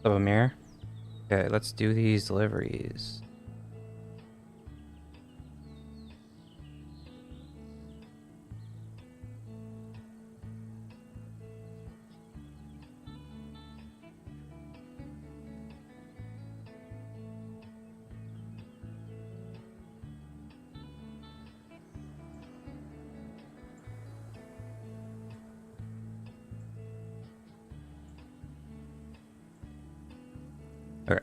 So Amir, okay, let's do these deliveries. Okay.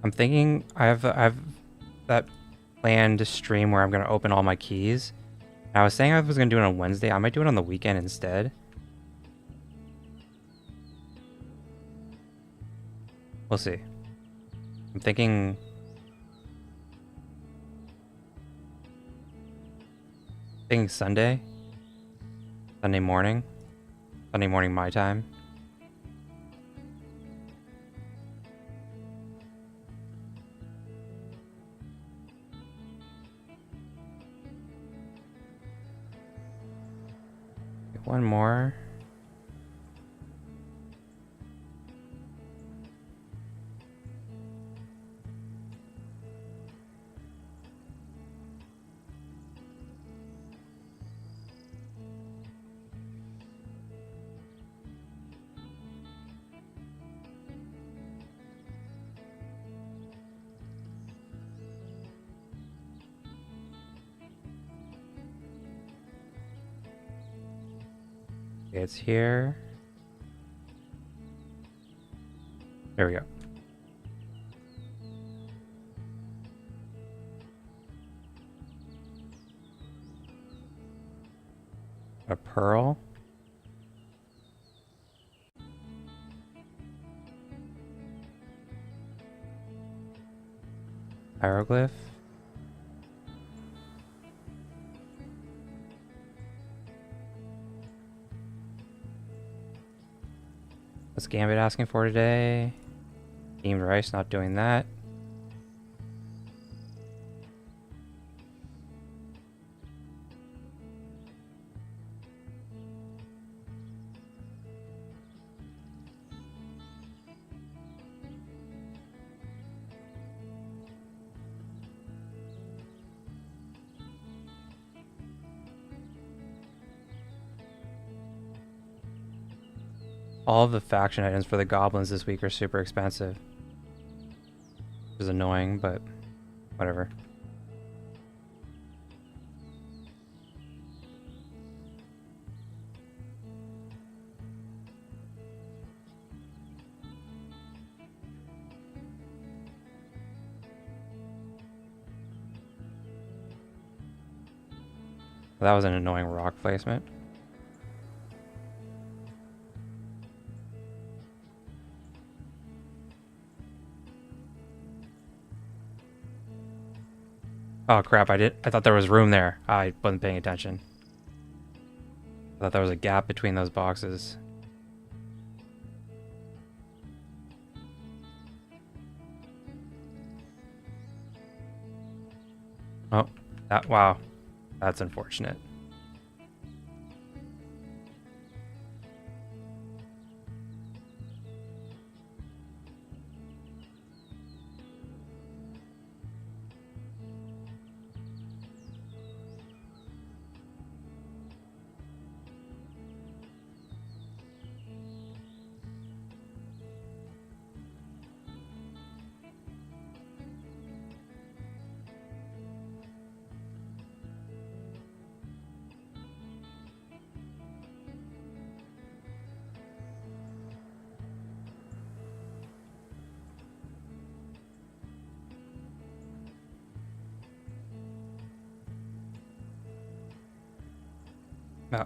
I'm thinking I have that planned stream where I'm gonna open all my keys. And I was saying I was gonna do it on Wednesday. I might do it on the weekend instead. We'll see. I'm thinking Sunday morning, my time. One more. Okay, it's here. There we go. A pearl. Hieroglyph. What's Gambit asking for today? Steamed rice, not doing that. All of the faction items for the goblins this week are super expensive. Which is annoying, but whatever. That was an annoying rock placement. Oh crap, I thought there was room there. I wasn't paying attention. I thought there was a gap between those boxes. Oh, wow. That's unfortunate. Oh.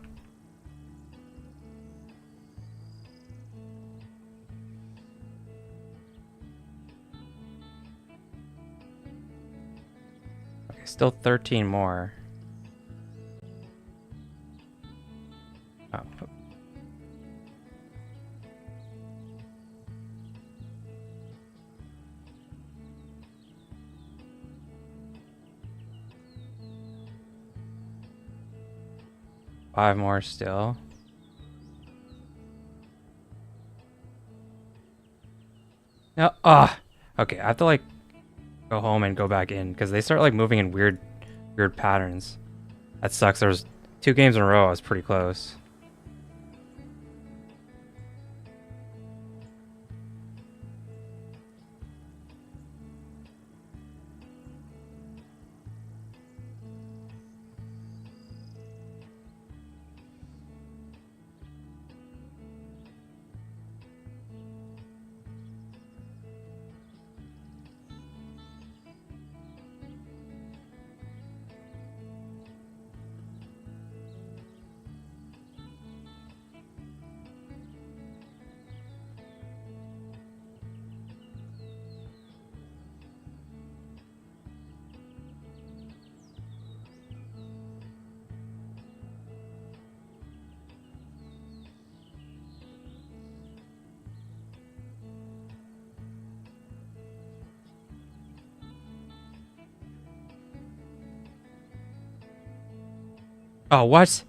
Okay, still 13 more. Oh. 5 more still. No. Ah. Okay, I have to like go home and go back in because they start like moving in weird patterns. That sucks. There's 2 games in a row. I was pretty close. Oh, what?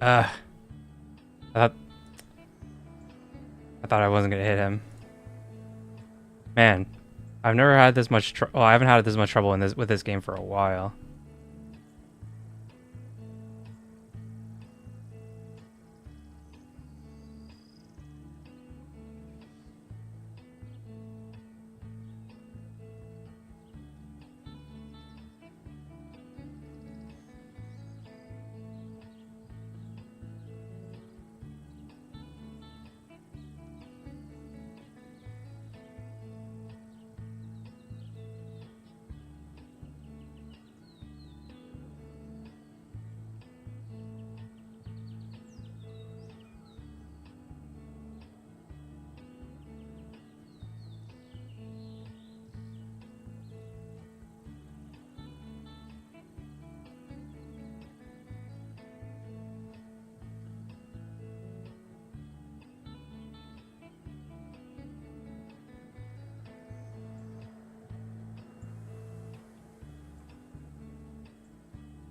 Uh, I thought, I thought I wasn't gonna hit him. Man, I've never had this much trouble. Well, I haven't had this much trouble in this with this game for a while.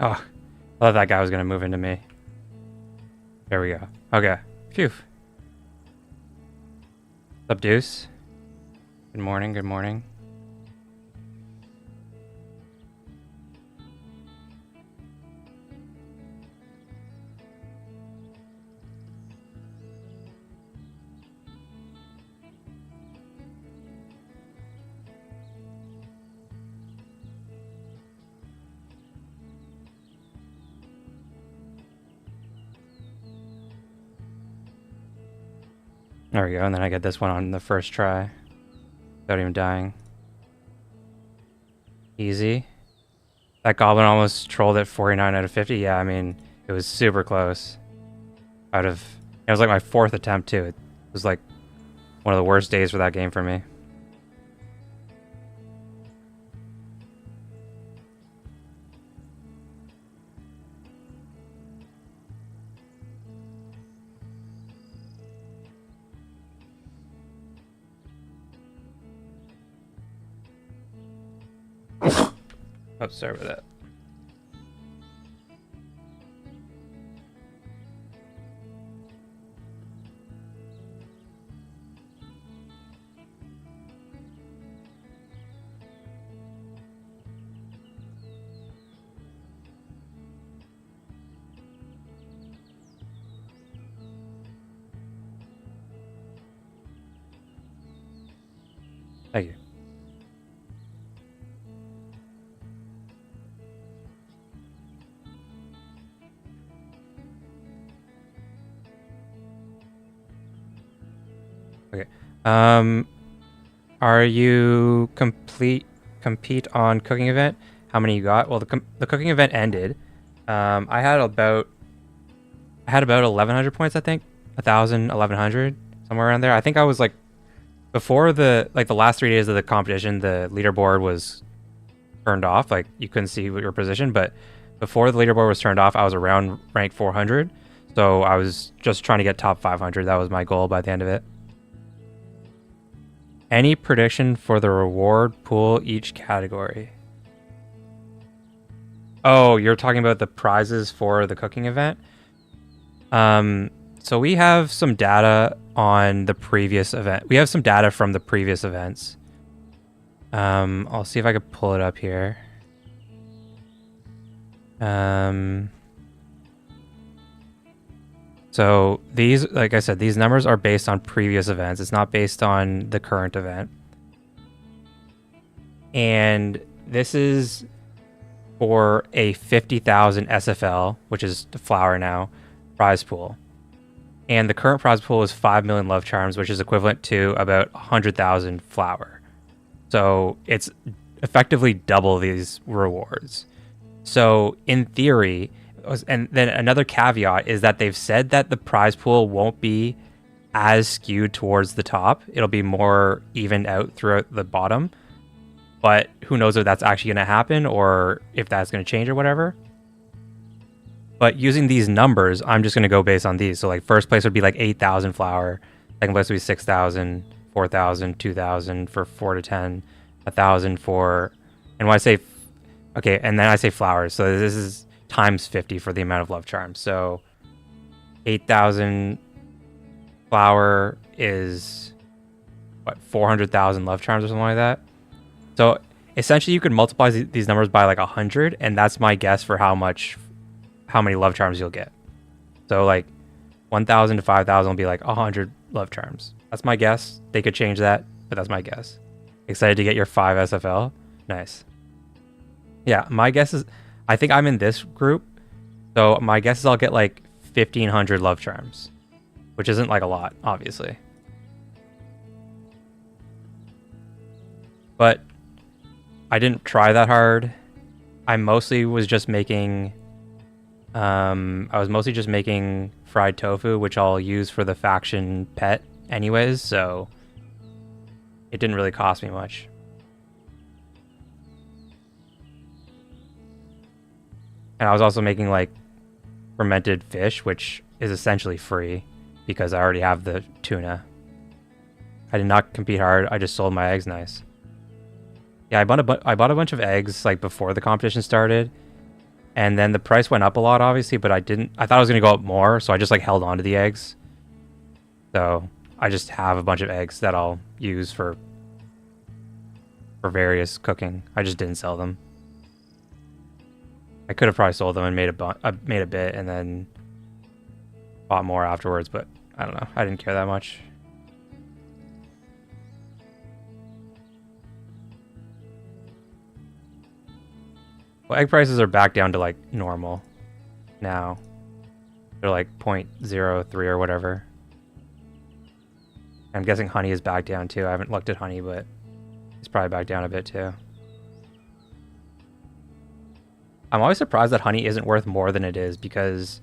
Oh, I thought that guy was gonna move into me. There we go. Okay. Phew. What's up, Deuce? Good morning. Good morning. There we go. And then I get this one on the first try without even dying. Easy. That goblin almost trolled at 49 out of 50. Yeah, I mean, it was super close. It was like my 4th attempt too. It was like one of the worst days for that game for me. Oh, sorry about that. Thank you. Okay. Are you compete on cooking event? How many you got? Well, the cooking event ended. I had about 1,100 points, I think. 1,000, 1,100, somewhere around there. I think I was like before the last 3 days of the competition, the leaderboard was turned off. Like you couldn't see your position, but before the leaderboard was turned off, I was around rank 400. So I was just trying to get top 500. That was my goal by the end of it. Any prediction for the reward pool each category? Oh, you're talking about the prizes for the cooking event? So we have some data on the previous event. We have some data from the previous events. I'll see if I could pull it up here. So these, like I said, these numbers are based on previous events. It's not based on the current event. And this is for a 50,000 SFL, which is the flower now, prize pool. And the current prize pool is 5 million love charms, which is equivalent to about 100,000 flower. So it's effectively double these rewards. So in theory, and then another caveat is that they've said that the prize pool won't be as skewed towards the top. It'll be more evened out throughout the bottom. But who knows if that's actually going to happen or if that's going to change or whatever. But using these numbers, I'm just going to go based on these. So like first place would be like 8,000 flower. Second place would be 6,000, 4,000, 2,000 for 4 to 10, 1,000 for, and when I say, okay, and then I say flowers. So this is times 50 for the amount of love charms. So 8,000 flower is what, 400,000 love charms or something like that. So essentially you could multiply these numbers by like 100, and that's my guess for how many love charms you'll get. So like 1,000 to 5,000 will be like 100 love charms. That's my guess. They could change that, but that's my guess. Excited to get your 5 SFL? Nice. Yeah, my guess is, I think I'm in this group. So my guess is I'll get like 1,500 love charms, which isn't like a lot, obviously. But I didn't try that hard. I mostly was just making fried tofu, which I'll use for the faction pet anyways, so it didn't really cost me much. And I was also making like fermented fish, which is essentially free because I already have the tuna. I did not compete hard. I just sold my eggs nice. Yeah, I bought a bunch of eggs like before the competition started. And then the price went up a lot, obviously, but I thought it was going to go up more, so I just like held on to the eggs. So I just have a bunch of eggs that I'll use for various cooking. I just didn't sell them. I could have probably sold them and made a bit and then bought more afterwards, but I don't know. I didn't care that much. Well, egg prices are back down to like normal now. They're like 0.03 or whatever. I'm guessing honey is back down too. I haven't looked at honey, but it's probably back down a bit too. I'm always surprised that honey isn't worth more than it is because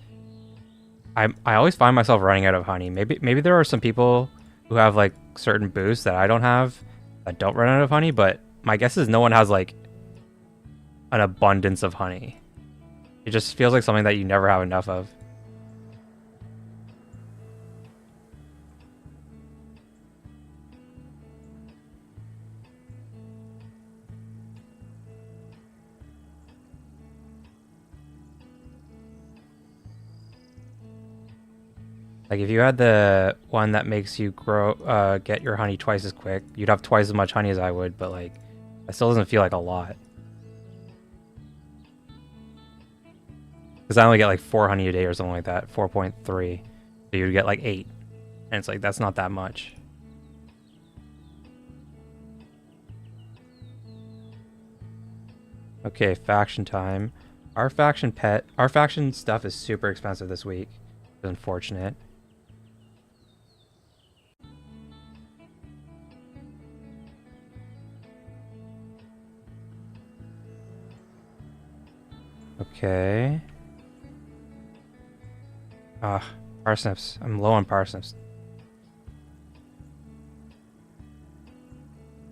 I always find myself running out of honey. Maybe there are some people who have like certain boosts that I don't have that don't run out of honey, but my guess is no one has like an abundance of honey. It just feels like something that you never have enough of. Like if you had the one that makes you get your honey twice as quick, you'd have twice as much honey as I would, but like, that still doesn't feel like a lot. Because I only get like 4 honey a day or something like that, 4.3. So you'd get like 8. And it's like, that's not that much. Okay, faction time. Our faction stuff is super expensive this week. It's unfortunate. Okay. Parsnips. I'm low on parsnips.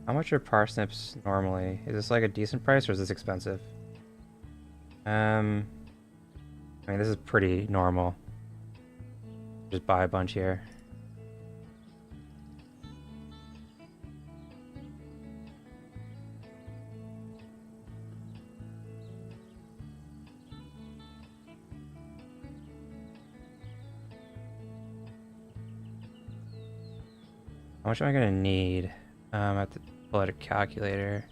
How much are parsnips normally? Is this like a decent price or is this expensive? I mean, this is pretty normal. Just buy a bunch here. How much am I gonna need? I have to pull out a calculator.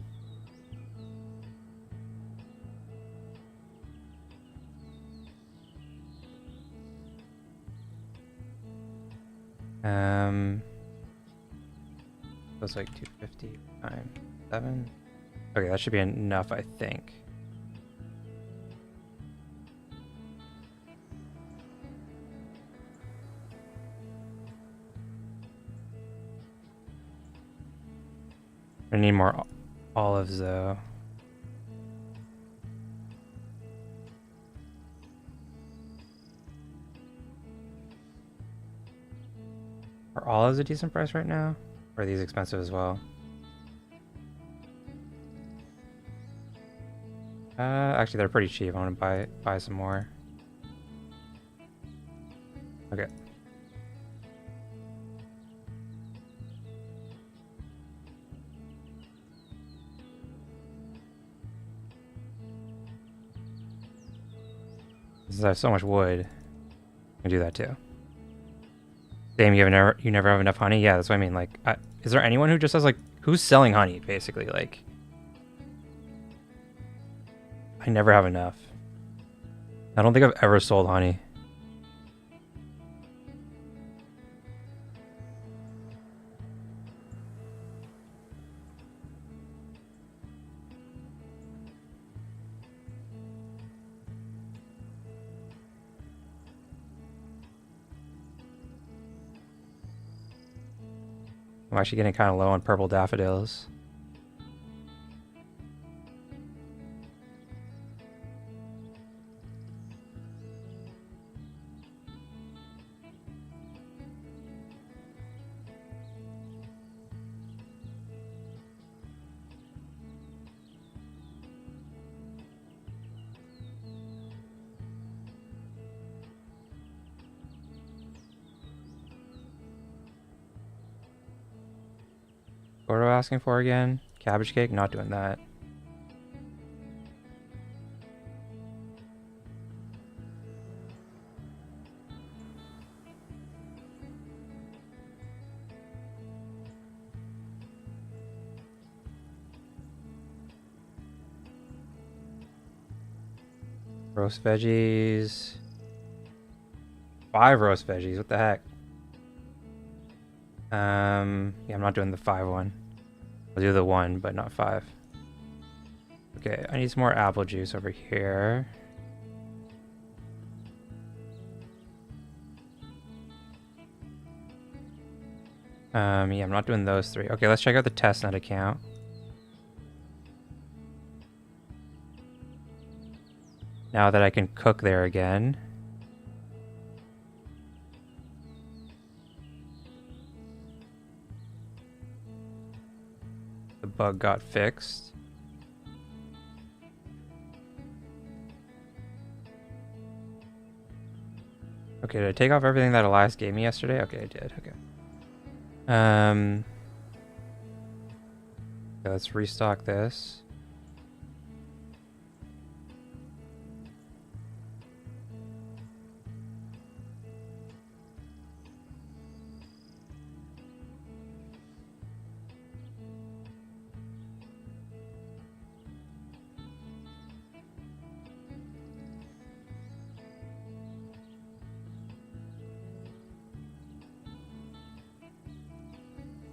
That's like 250 times 7. Okay, that should be enough, I think. I need more olives though. Are olives a decent price right now? Or are these expensive as well? Actually, they're pretty cheap. I want to buy some more. Okay. Since I have so much wood, I can do that too. Damn, you never have enough honey? Yeah, that's what I mean. Like, is there anyone who just has like, who's selling honey, basically? Like, I never have enough. I don't think I've ever sold honey. I'm actually getting kind of low on purple daffodils. What are we asking for again? Cabbage cake? Not doing that. Roast veggies. 5 roast veggies. What the heck? Yeah, I'm not doing the 5 one. I'll do the 1, but not 5. Okay, I need some more apple juice over here. Yeah, I'm not doing those 3. Okay, let's check out the testnet account. Now that I can cook there again. The bug got fixed. Okay, did I take off everything that Elias gave me yesterday? Okay, I did. Okay. Okay, let's restock this.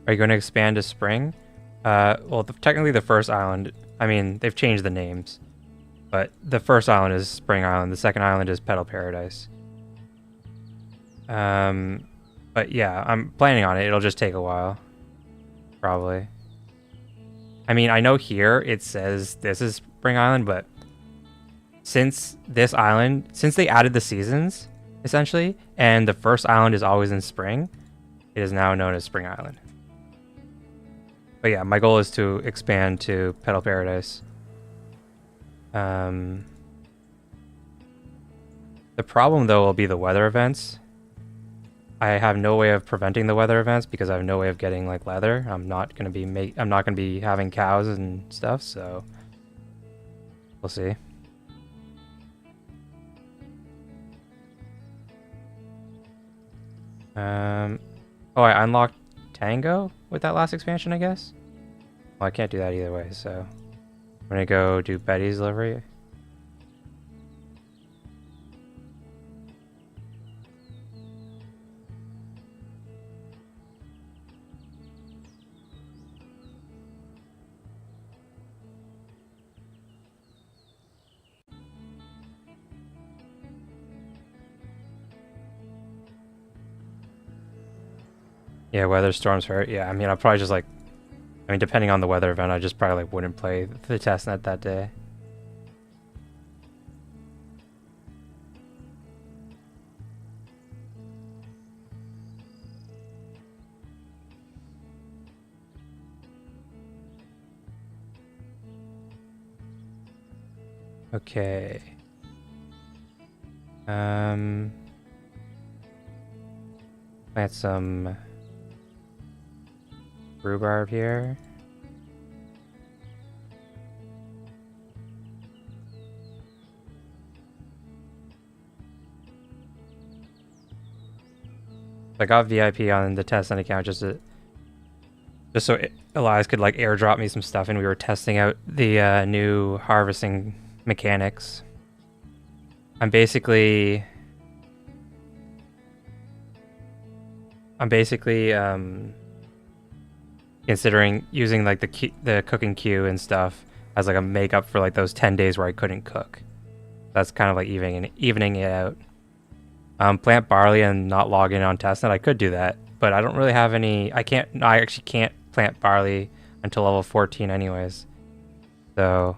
Are you going to expand to spring? Well, technically the first island, I mean, they've changed the names. But the first island is Spring Island. The second island is Petal Paradise. But yeah, I'm planning on it. It'll just take a while. Probably. I mean, I know here it says this is Spring Island, but since this island, since they added the seasons, essentially, and the first island is always in spring, it is now known as Spring Island. But yeah, my goal is to expand to Petal Paradise. The problem though will be the weather events. I have no way of preventing the weather events because I have no way of getting like leather. I'm not gonna be having cows and stuff, so we'll see. Oh, I unlocked Tango with that last expansion, I guess. Well, I can't do that either way, so I'm gonna go do Betty's delivery. Yeah, weather storms hurt. Yeah, I mean, I'll probably just like, I mean, depending on the weather event, I just probably like wouldn't play the testnet that day. Okay. Plant some rhubarb here. I got VIP on the testnet account just so Elias could like airdrop me some stuff, and we were testing out the new harvesting mechanics. I'm basically considering using like the cooking queue and stuff as like a makeup for like those 10 days where I couldn't cook. That's kind of like evening it out. Plant barley and not log in on testnet. I could do that, but I don't really have any. I actually can't plant barley until level 14 anyways. So,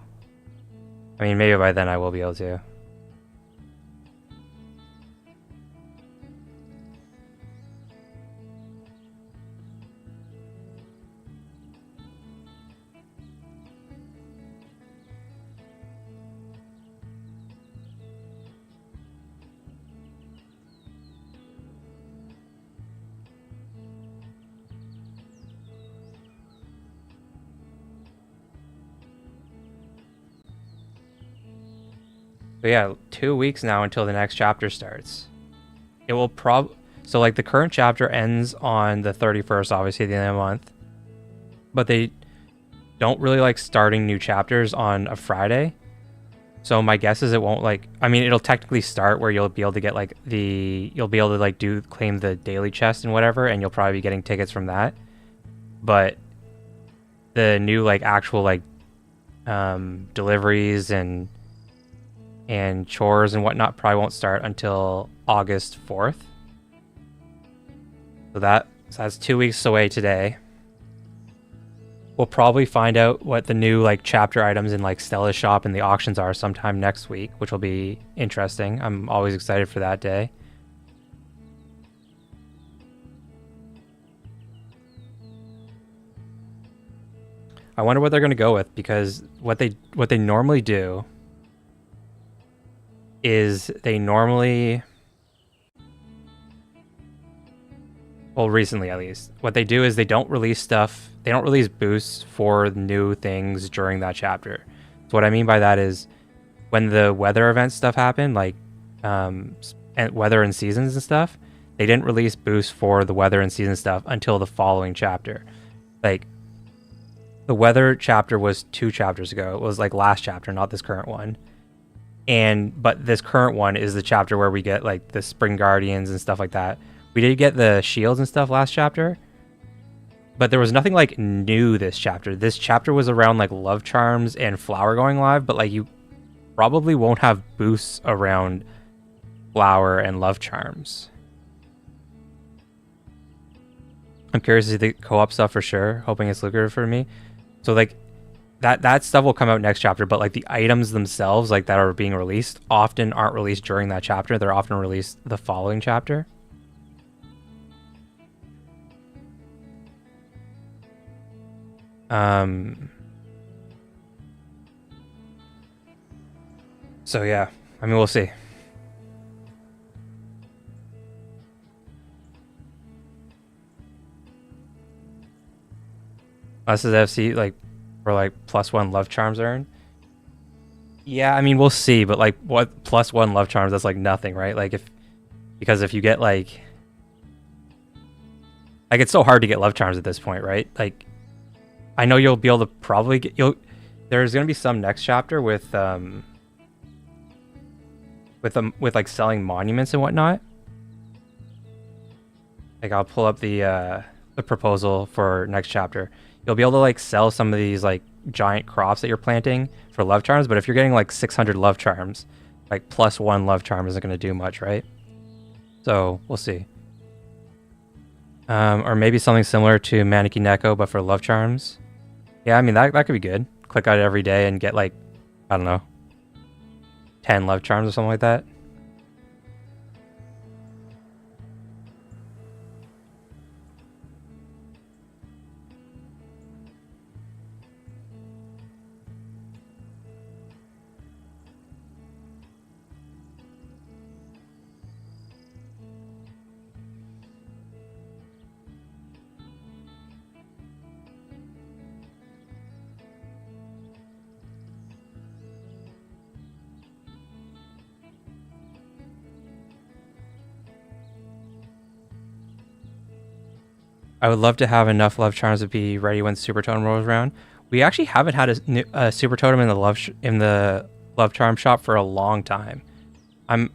I mean, maybe by then I will be able to. But yeah, 2 weeks now until the next chapter starts. It will so like the current chapter ends on the 31st, obviously at the end of the month. But they don't really like starting new chapters on a Friday. So my guess is it won't like, I mean, it'll technically start where you'll be able to get like you'll be able to like claim the daily chest and whatever, and you'll probably be getting tickets from that. But the new like actual like deliveries and chores and whatnot probably won't start until August 4th. So that's 2 weeks away today. We'll probably find out what the new like chapter items in like Stella's shop and the auctions are sometime next week, which will be interesting. I'm always excited for that day. I wonder what they're going to go with, because what they normally do is well, recently at least, what they do is they don't release boosts for new things during that chapter. So what I mean by that is when the weather event stuff happened, like and weather and seasons and stuff, they didn't release boosts for the weather and season stuff until the following chapter. Like the weather chapter was 2 chapters ago. It was like last chapter, not this current one. But this current one is the chapter where we get like the Spring Guardians and stuff like that. We did get the shields and stuff last chapter, but there was nothing like new this chapter. This chapter was around like love charms and flower going live, but like you probably won't have boosts around flower and love charms. I'm curious to see the co-op stuff for sure, hoping it's lucrative for me. So like that stuff will come out next chapter, but like the items themselves like that are being released often aren't released during that chapter. They're often released the following chapter. So yeah, I mean, we'll see. Us as FC, like, for like +1 love charms earned. Yeah, I mean, we'll see, but like, what +1 love charms? That's like nothing, right? Like, because if you get like Like it's so hard to get love charms at this point, right? Like I know you'll be able to probably get you'll. There's gonna be some next chapter with like selling monuments and whatnot. Like I'll pull up the proposal for next chapter. You'll be able to like sell some of these like giant crops that you're planting for love charms, but if you're getting like 600 love charms, like plus one love charm isn't going to do much, right? So we'll see. Or maybe something similar to Maneki Neko, but for love charms. Yeah, I mean that could be good. Click on it every day and get like, I don't know, 10 love charms or something like that. I would love to have enough love charms to be ready when Super Totem rolls around. We actually haven't had a Super Totem in the love charm shop for a long time. I'm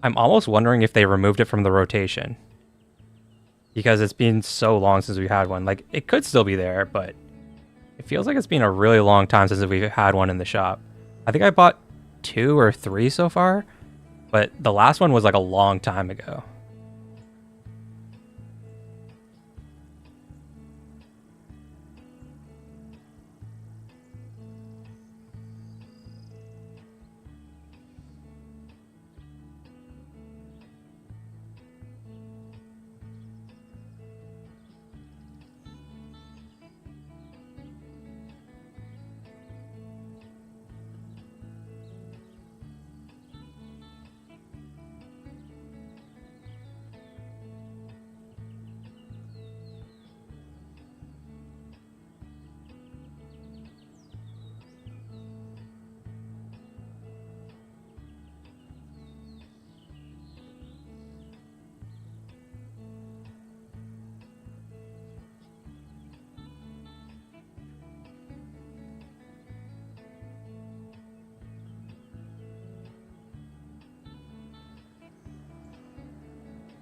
I'm almost wondering if they removed it from the rotation because it's been so long since we had one. Like it could still be there, but it feels like it's been a really long time since we've had one in the shop. I think I bought 2 or 3 so far, but the last one was like a long time ago.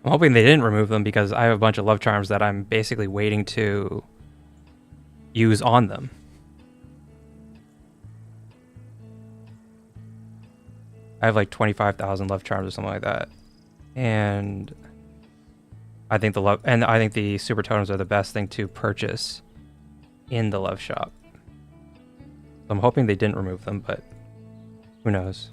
I'm hoping they didn't remove them because I have a bunch of love charms that I'm basically waiting to use on them. I have like 25,000 love charms or something like that. And I think the super totems are the best thing to purchase in the love shop. So I'm hoping they didn't remove them, but who knows?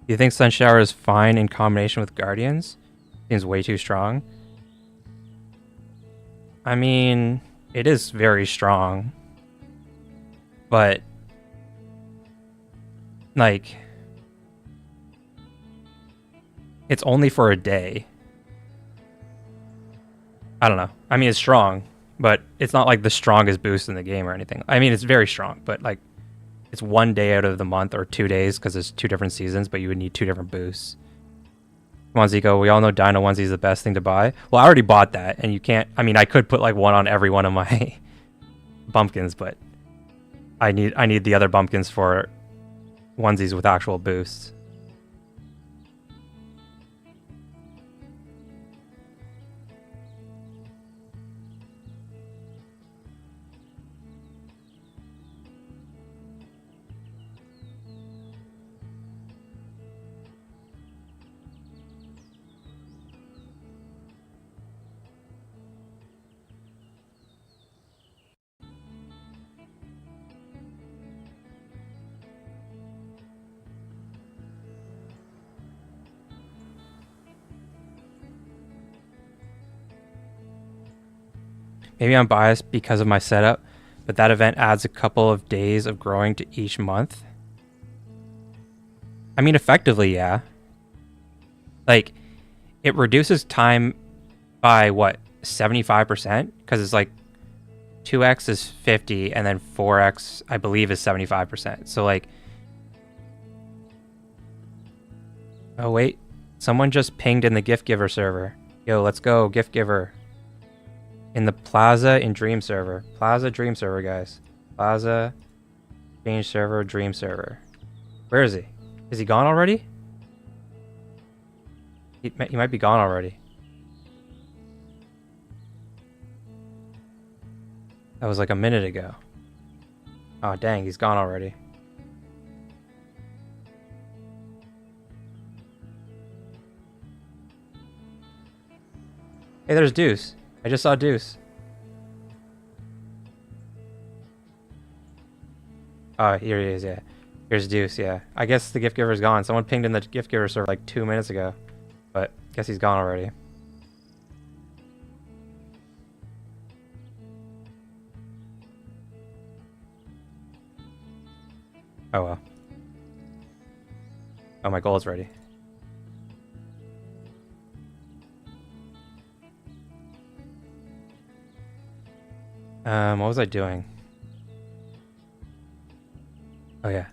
Do you think Sunshower is fine in combination with Guardians? Seems way too strong. I mean, it is very strong. But, like, it's only for a day. I don't know. I mean, it's strong, but it's not like the strongest boost in the game or anything. I mean, it's very strong, but, like, it's one day out of the month or 2 days because it's 2 different seasons, but you would need 2 different boosts. Come on, Zico. We all know Dino Onesie is the best thing to buy. Well, I already bought that, and you can't... I mean, I could put, like, one on every one of my bumpkins, but I need the other bumpkins for onesies with actual boosts. Maybe I'm biased because of my setup, but that event adds a couple of days of growing to each month. I mean, effectively, yeah. Like, it reduces time by what, 75%? Because it's like 2x is 50 and then 4x I believe is 75%. So like, oh wait, someone just pinged in the gift giver server. Yo, let's go gift giver. In the Plaza in Dream server. Plaza Dream server, guys. Plaza change server Dream server. Where is he? Is he gone already? He might be gone already. That was like a minute ago. Oh dang, he's gone already. Hey, there's Deuce. I just saw Deuce. Oh, here he is, yeah. Here's Deuce, yeah. I guess the gift giver's gone. Someone pinged in the gift giver server like 2 minutes ago. But guess he's gone already. Oh well. Oh, my goal is ready. What was I doing? Oh yeah,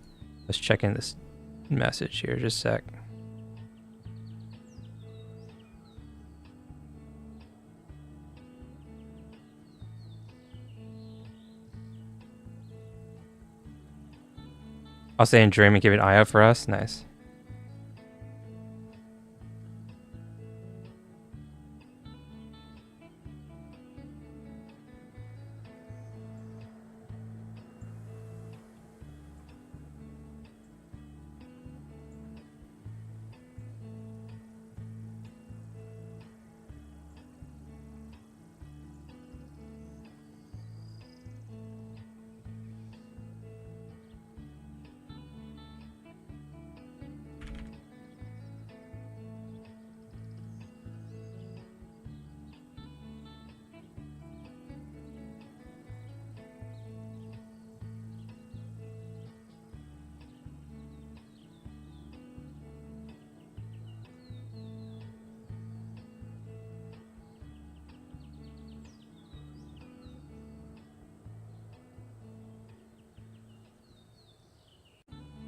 let's check in this message here, just a sec. I'll stay in Dream and keep an eye out for us. Nice.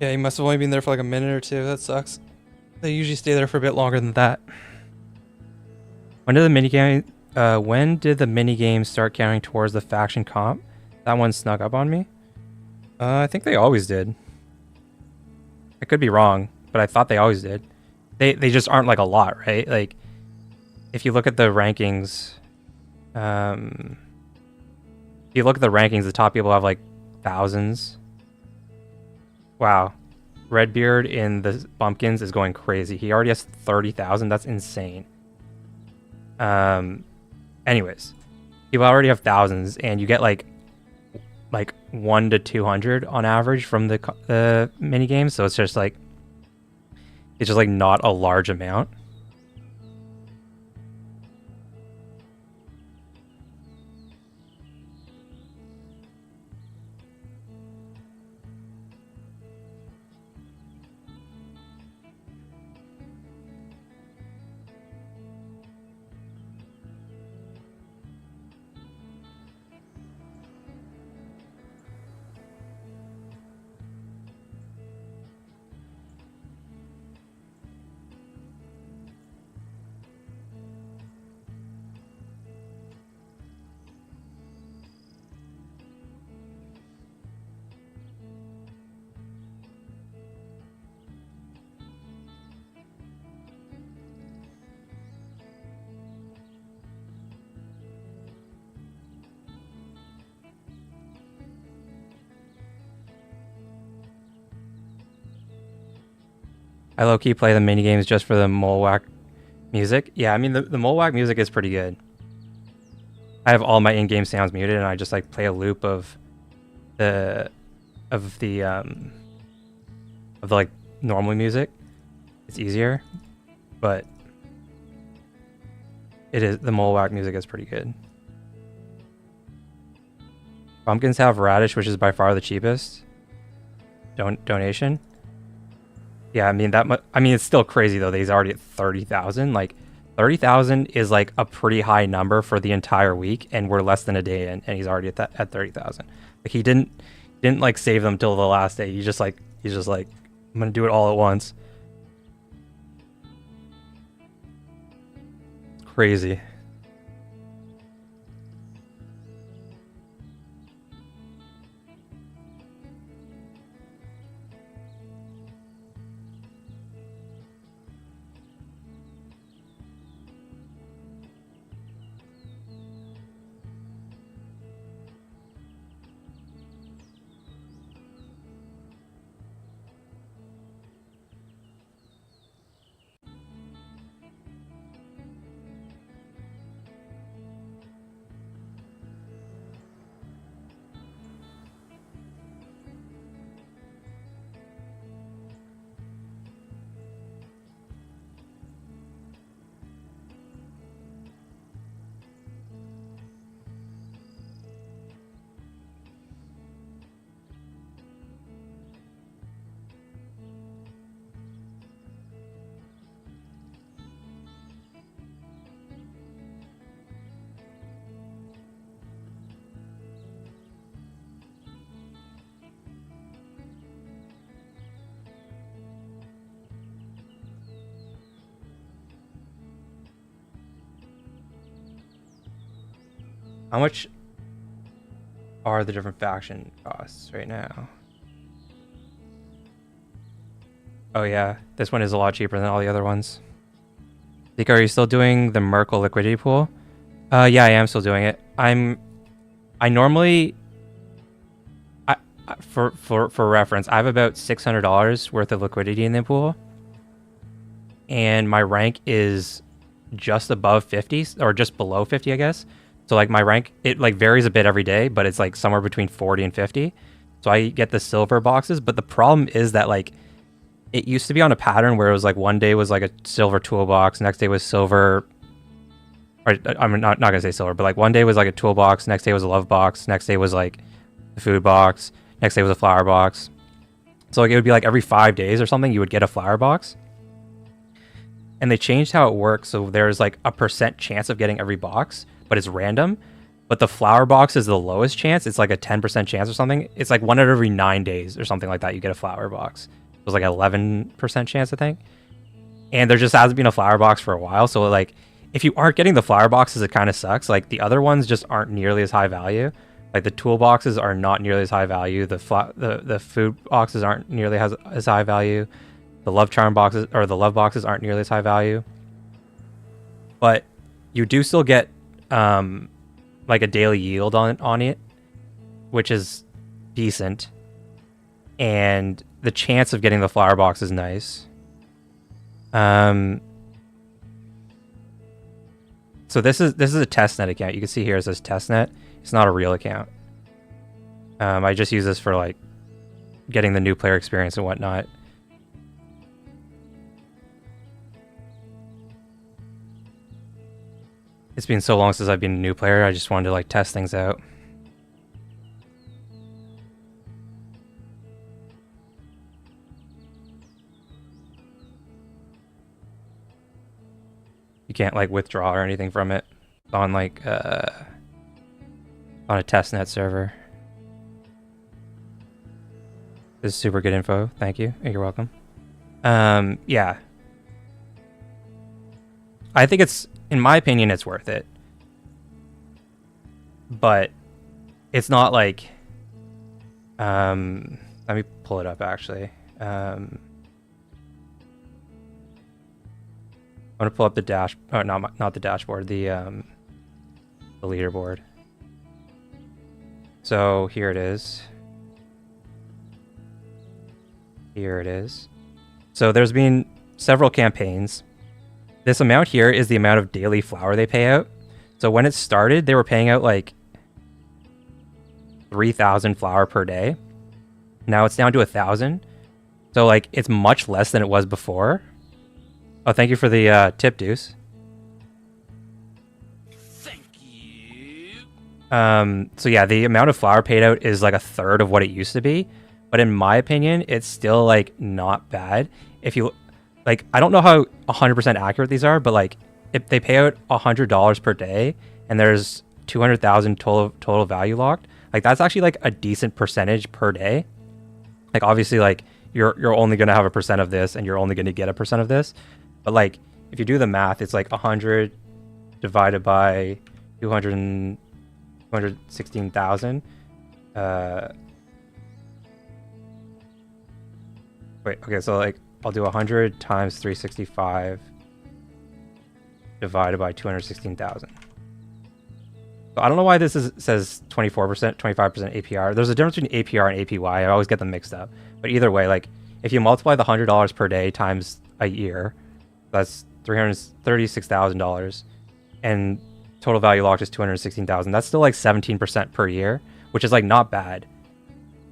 Yeah, he must have only been there for like a minute or two. That sucks. They usually stay there for a bit longer than that. When did the minigame start counting towards the faction comp? That one snuck up on me. I think they always did. I could be wrong, but I thought they always did. They just aren't like a lot, right? Like, if you look at the rankings, if you look at the rankings, the top people have like thousands. Wow. Redbeard in the Bumpkins is going crazy. He already has 30,000. That's insane. Anyways, people already have thousands, and you get like 1 to 200 on average from the mini games. So it's just like not a large amount. I low-key play the mini games just for the Molewhack music. Yeah, I mean the Molewhack music is pretty good. I have all my in-game sounds muted, and I just like play a loop of the like normal music. It's easier, but the Molewhack music is pretty good. Pumpkins have Radish, which is by far the cheapest donation. Yeah, I mean it's still crazy though that he's already at 30,000. Like, 30,000 is like a pretty high number for the entire week, and we're less than a day in, and he's already at 30,000. Like he didn't like save them till the last day. He's just like I'm gonna do it all at once. It's crazy. How much are the different faction costs right now? Oh yeah, this one is a lot cheaper than all the other ones. Zeke, are you still doing the Merkle liquidity pool? Yeah, I am still doing it. I normally, for reference, I have about $600 worth of liquidity in the pool, and my rank is just above 50 or just below 50, I guess. So like my rank, it like varies a bit every day, but it's like somewhere between 40 and 50. So I get the silver boxes, but the problem is that like it used to be on a pattern where it was like one day was like a silver toolbox, next day was silver. Or I'm not gonna say silver, but like one day was like a toolbox, next day was a love box, next day was like the food box, next day was a flower box. So like it would be like every 5 days or something you would get a flower box. And they changed how it works, so there's like a percent chance of getting every box, but it's random. But the flower box is the lowest chance. It's like a 10% chance or something. It's like one out of every 9 days or something like that you get a flower box. It was like an 11% chance, I think. And there just hasn't been a flower box for a while. So like if you aren't getting the flower boxes, it kind of sucks. Like the other ones just aren't nearly as high value. Like the toolboxes are not nearly as high value. The food boxes aren't nearly as high value. The love charm boxes or the love boxes aren't nearly as high value. But you do still get like a daily yield on it, which is decent. And the chance of getting the flower box is nice. So this is a testnet account. You can see here it says testnet. It's not a real account. I just use this for like getting the new player experience and whatnot. It's been so long since I've been a new player. I just wanted to like test things out. You can't like withdraw or anything from it on like on a testnet server. This is super good info. Thank you. You're welcome. Yeah. I think it's, in my opinion, it's worth it. But it's not like let me pull it up actually. I'm gonna pull up the dash. Oh, not the dashboard. The leaderboard. So here it is. Here it is. So there's been several campaigns. This amount here is the amount of daily flour they pay out. So when it started, they were paying out like 3,000 flour per day. Now it's down to 1,000. So like it's much less than it was before. Oh, thank you for the tip, Deuce. Thank you. So yeah, the amount of flour paid out is like a third of what it used to be. But in my opinion, it's still like not bad. If you like, I don't know how 100% accurate these are, but like if they pay out $100 per day, and there's 200,000 total value locked. Like that's actually like a decent percentage per day. Like obviously, like you're only gonna have a percent of this, and you're only gonna get a percent of this. But like if you do the math, it's like 100 divided by 216,000. Wait, okay, so like I'll do 100 times 365 divided by 216,000. So I don't know why says 24%, 25% APR. There's a difference between APR and APY. I always get them mixed up. But either way, like if you multiply the $100 per day times a year, that's $336,000, and total value locked is 216,000. That's still like 17% per year, which is like not bad.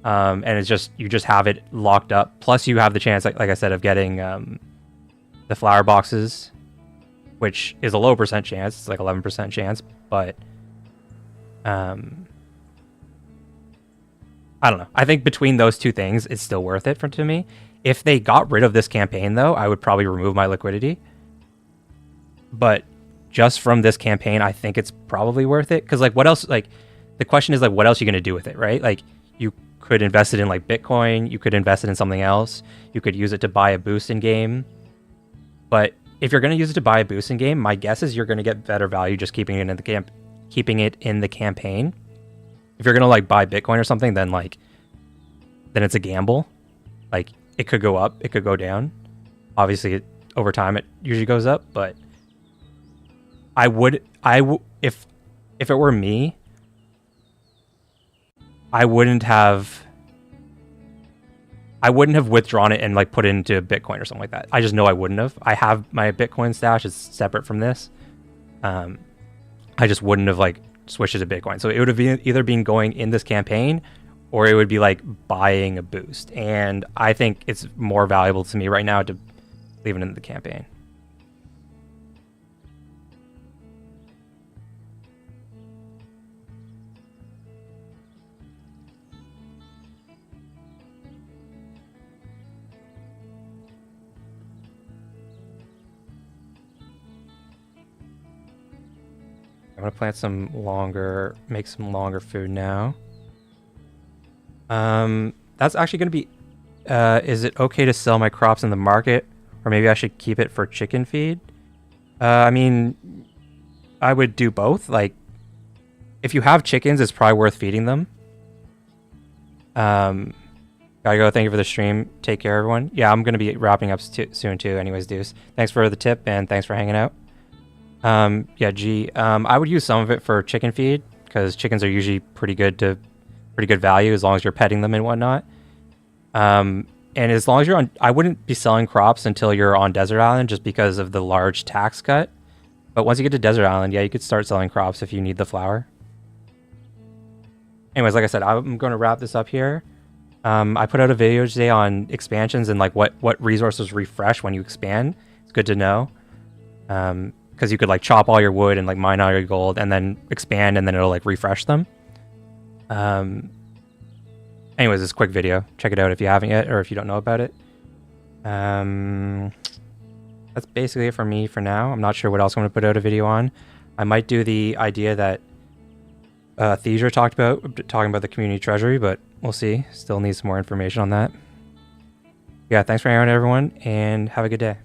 And it's just you just have it locked up. Plus, you have the chance, like I said, of getting the flower boxes, which is a low percent chance. It's like 11% chance, but I don't know. I think between those two things, it's still worth it to me. If they got rid of this campaign, though, I would probably remove my liquidity. But just from this campaign, I think it's probably worth it. Because, like, what else? Like, the question is, like, what else are you going to do with it, right? Like, you could invest it in, like, Bitcoin. You could invest it in something else. You could use it to buy a boost in game. But if you're going to use it to buy a boost in game, my guess is you're going to get better value just keeping it in the campaign. If you're going to, like, buy Bitcoin or something, then it's a gamble. Like, it could go up, it could go down. Obviously, over time, it usually goes up, but if it were me, I wouldn't have withdrawn it and like put it into Bitcoin or something like that. I just know I wouldn't have. I have my Bitcoin stash is separate from this. I just wouldn't have like switched it to Bitcoin. So it would have either been going in this campaign, or it would be like buying a boost. And I think it's more valuable to me right now to leave it in the campaign. I'm gonna plant make some longer food now. That's actually gonna be, is it okay to sell my crops in the market, or maybe I should keep it for chicken feed? I mean, I would do both. Like, if you have chickens, it's probably worth feeding them. Gotta go. Thank you for the stream. Take care, everyone. Yeah, I'm gonna be wrapping up soon too. Anyways, Deuce, thanks for the tip and thanks for hanging out. Yeah, G. I would use some of it for chicken feed because chickens are usually pretty good value as long as you're petting them and whatnot. And as long as you're on, I wouldn't be selling crops until you're on Desert Island just because of the large tax cut. But once you get to Desert Island, yeah, you could start selling crops if you need the flour. Anyways, like I said, I'm going to wrap this up here. I put out a video today on expansions and like what resources refresh when you expand. It's good to know. Because you could like chop all your wood and like mine all your gold and then expand and then it'll like refresh them. Anyways, this quick video. Check it out if you haven't yet or if you don't know about it. That's basically it for me for now. I'm not sure what else I'm going to put out a video on. I might do the idea that Thesia talked about, talking about the community treasury, but we'll see. Still need some more information on that. Yeah, thanks for hanging out, everyone, and have a good day.